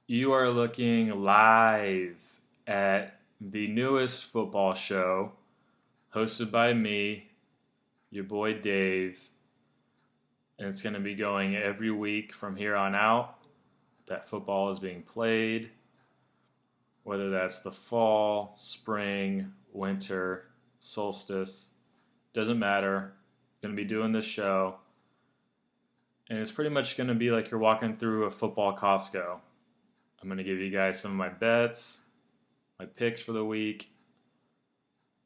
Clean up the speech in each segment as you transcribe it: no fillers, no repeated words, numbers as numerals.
You are looking live at the newest football show hosted by me, your boy Dave, and it's going to be going every week from here on out that football is being played, whether that's the fall, spring, winter, solstice, doesn't matter. Going to be doing this show, and it's pretty much going to be like you're walking through a football Costco. I'm going to give you guys some of my bets, my picks for the week.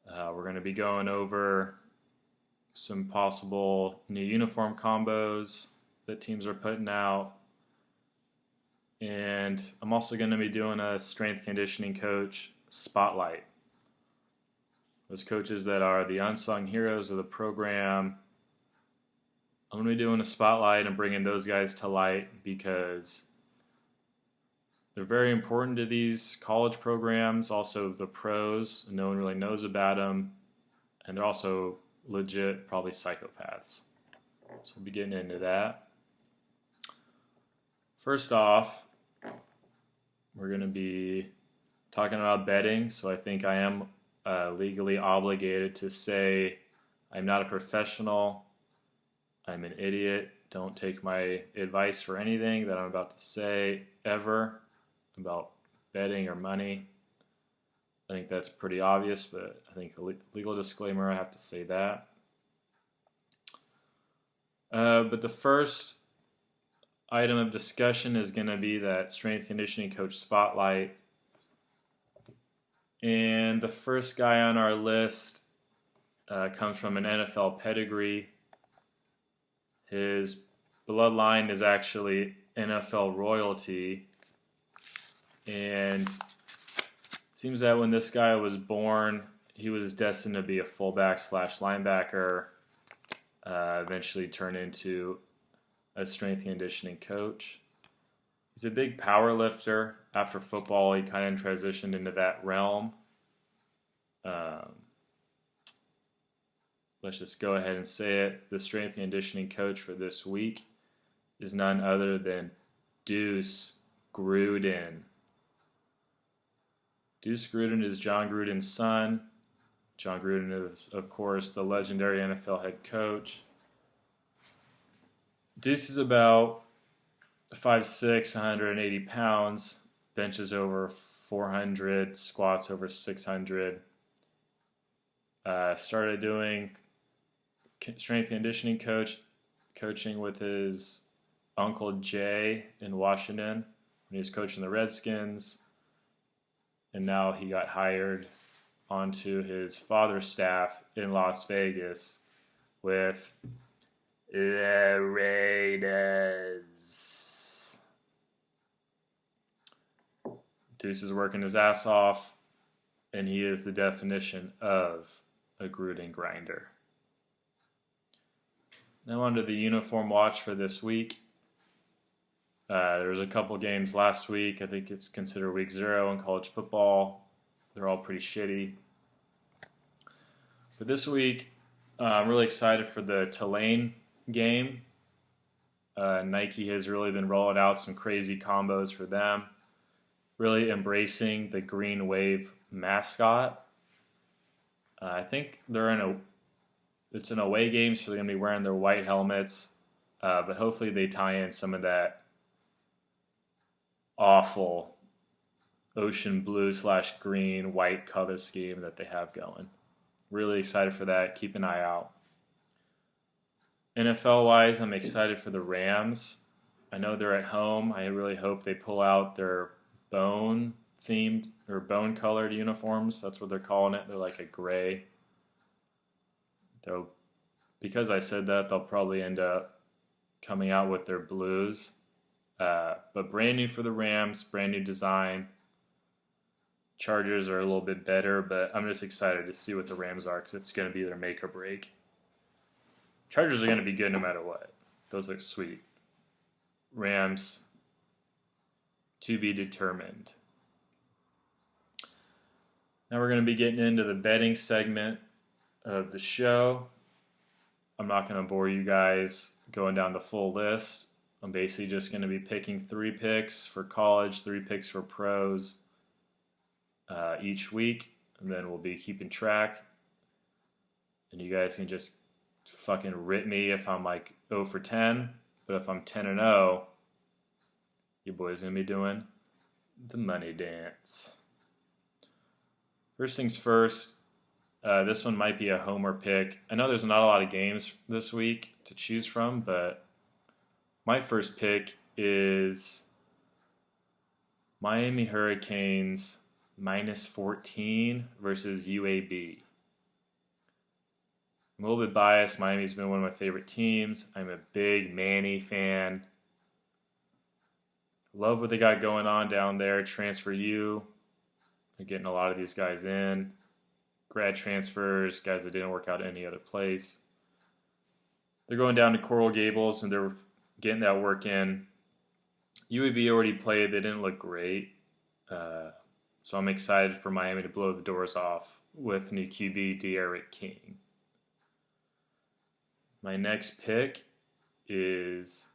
We're going to be going over some possible new uniform combos that teams are putting out. And I'm also going to be doing a strength conditioning coach spotlight. Those coaches that are the unsung heroes of the program. I'm going to be doing a spotlight and bringing those guys to light because they're very important to these college programs, also the pros. No one really knows about them. And they're also legit, probably psychopaths. So we'll be getting into that. First off, we're going to be talking about betting. So I think I am legally obligated to say I'm not a professional. I'm an idiot. Don't take my advice for anything that I'm about to say ever about betting or money. I think that's pretty obvious, but I think a legal disclaimer, I have to say that. But the first item of discussion is going to be that strength conditioning coach spotlight. And the first guy on our list comes from an NFL pedigree. His bloodline is actually NFL royalty. And it seems that when this guy was born, he was destined to be a fullback / linebacker, eventually turn into a strength conditioning coach. He's a big power lifter. After football, he kind of transitioned into that realm. Let's just go ahead and say it. The strength conditioning coach for this week is none other than Deuce Gruden. Deuce Gruden is John Gruden's son. John Gruden is, of course, the legendary NFL head coach. Deuce is about 5'6", 180 pounds, benches over 400, squats over 600. Started doing strength conditioning coaching with his Uncle Jay in Washington when he was coaching the Redskins. And now he got hired onto his father's staff in Las Vegas with the Raiders. Deuce is working his ass off, and he is the definition of a Gruden grinder. Now onto the uniform watch for this week. There was a couple games last week. I think it's considered week 0 in college football. They're all pretty shitty. But this week, I'm really excited for the Tulane game. Nike has really been rolling out some crazy combos for them. Really embracing the Green Wave mascot. I think it's an away game, so they're going to be wearing their white helmets. But hopefully they tie in some of that awful ocean blue / green white color scheme that they have going. Really excited for that. Keep an eye out. NFL wise, I'm excited for the Rams. I know they're at home. I really hope they pull out their bone themed or bone colored uniforms. That's what they're calling it. They're like a gray. Because I said that, they'll probably end up coming out with their blues. But brand new for the Rams, brand new design. Chargers are a little bit better, but I'm just excited to see what the Rams are because it's going to be their make or break. Chargers are going to be good no matter what. Those look sweet. Rams, to be determined. Now we're going to be getting into the betting segment of the show. I'm not going to bore you guys going down the full list. I'm basically just going to be picking 3 picks for college, 3 picks for pros each week, and then we'll be keeping track. And you guys can just fucking rip me if I'm like 0 for 10, but if I'm 10-0, your boy's going to be doing the money dance. First things first, this one might be a homer pick. I know there's not a lot of games this week to choose from, but my first pick is Miami Hurricanes -14 versus UAB. I'm a little bit biased. Miami's been one of my favorite teams. I'm a big Manny fan. Love what they got going on down there. Transfer U. They're getting a lot of these guys in. Grad transfers, guys that didn't work out any other place. They're going down to Coral Gables and they're getting that work in. UAB already played. They didn't look great. So I'm excited for Miami to blow the doors off with new QB De'Aaron King. My next pick is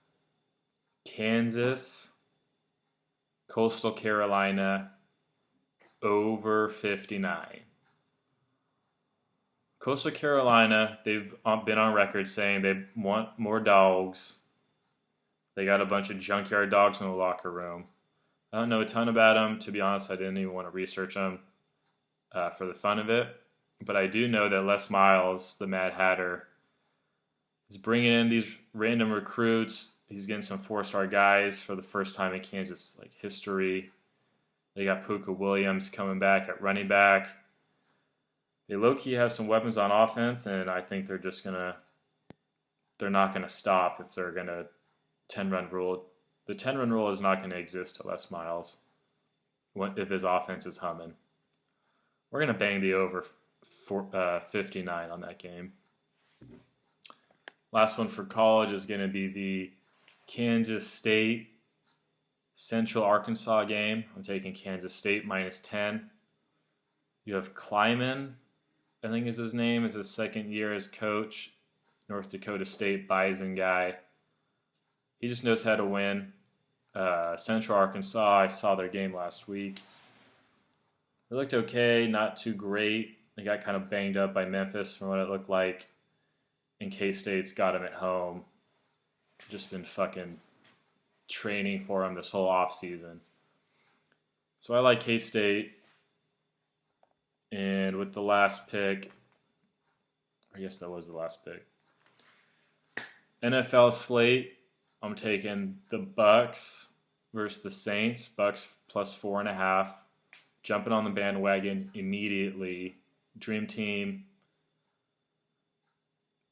Kansas, Coastal Carolina, over 59. Coastal Carolina, they've been on record saying they want more dogs. They got a bunch of junkyard dogs in the locker room. I don't know a ton about them. To be honest, I didn't even want to research them for the fun of it. But I do know that Les Miles, the Mad Hatter, is bringing in these random recruits. He's getting some 4-star guys for the first time in Kansas history. They got Puka Williams coming back at running back. They low-key have some weapons on offense, and I think they're not going to stop if they're going to 10-run rule. The 10-run rule is not going to exist to Les Miles if his offense is humming. We're going to bang the over 59 on that game. Last one for college is going to be the Kansas State Central Arkansas game. I'm taking Kansas State -10. You have Kleiman, I think is his name. It's his second year as coach. North Dakota State Bison guy. He just knows how to win. Central Arkansas, I saw their game last week. They looked okay, not too great. They got kind of banged up by Memphis from what it looked like. And K-State's got him at home. Just been fucking training for him this whole offseason. So I like K-State. And with the last pick, I guess that was the last pick. NFL slate, I'm taking the Bucks versus the Saints. Bucks +4.5. Jumping on the bandwagon immediately. Dream team.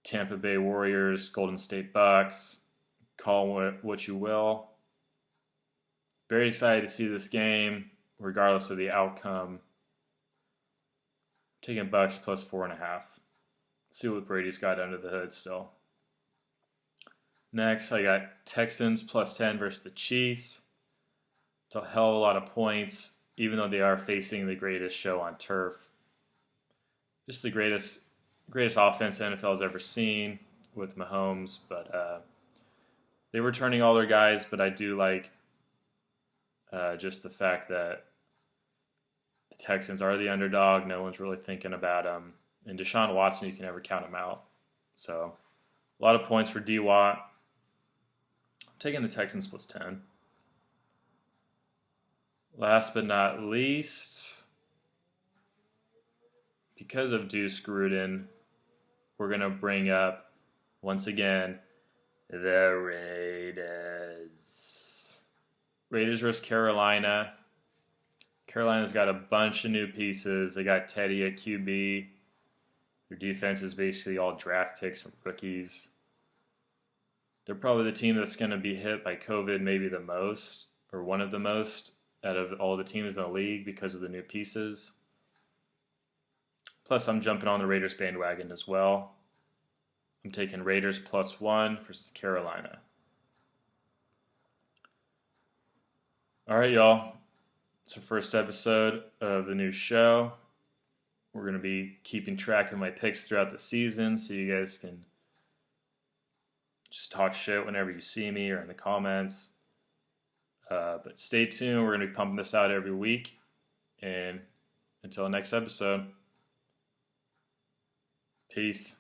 Tampa Bay Warriors, Golden State Bucks. Call what you will. Very excited to see this game, regardless of the outcome. Taking Bucks +4.5. See what Brady's got under the hood still. Next, I got Texans +10 versus the Chiefs. It's a hell of a lot of points, even though they are facing the greatest show on turf. Just the greatest offense the NFL has ever seen with Mahomes. But they were turning all their guys, but I do like just the fact that the Texans are the underdog. No one's really thinking about them. And Deshaun Watson, you can never count him out. So a lot of points for D-Watt. I'm taking the Texans +10. Last but not least, because of Deuce Gruden, we're going to bring up, once again, the Raiders. Raiders versus Carolina. Carolina's got a bunch of new pieces. They got Teddy at QB. Their defense is basically all draft picks and rookies. They're probably the team that's going to be hit by COVID maybe the most, or one of the most, out of all the teams in the league because of the new pieces. Plus, I'm jumping on the Raiders bandwagon as well. I'm taking Raiders +1 versus Carolina. All right, y'all. It's the first episode of the new show. We're going to be keeping track of my picks throughout the season so you guys can just talk shit whenever you see me or in the comments. But stay tuned. We're going to be pumping this out every week. And until next episode, peace.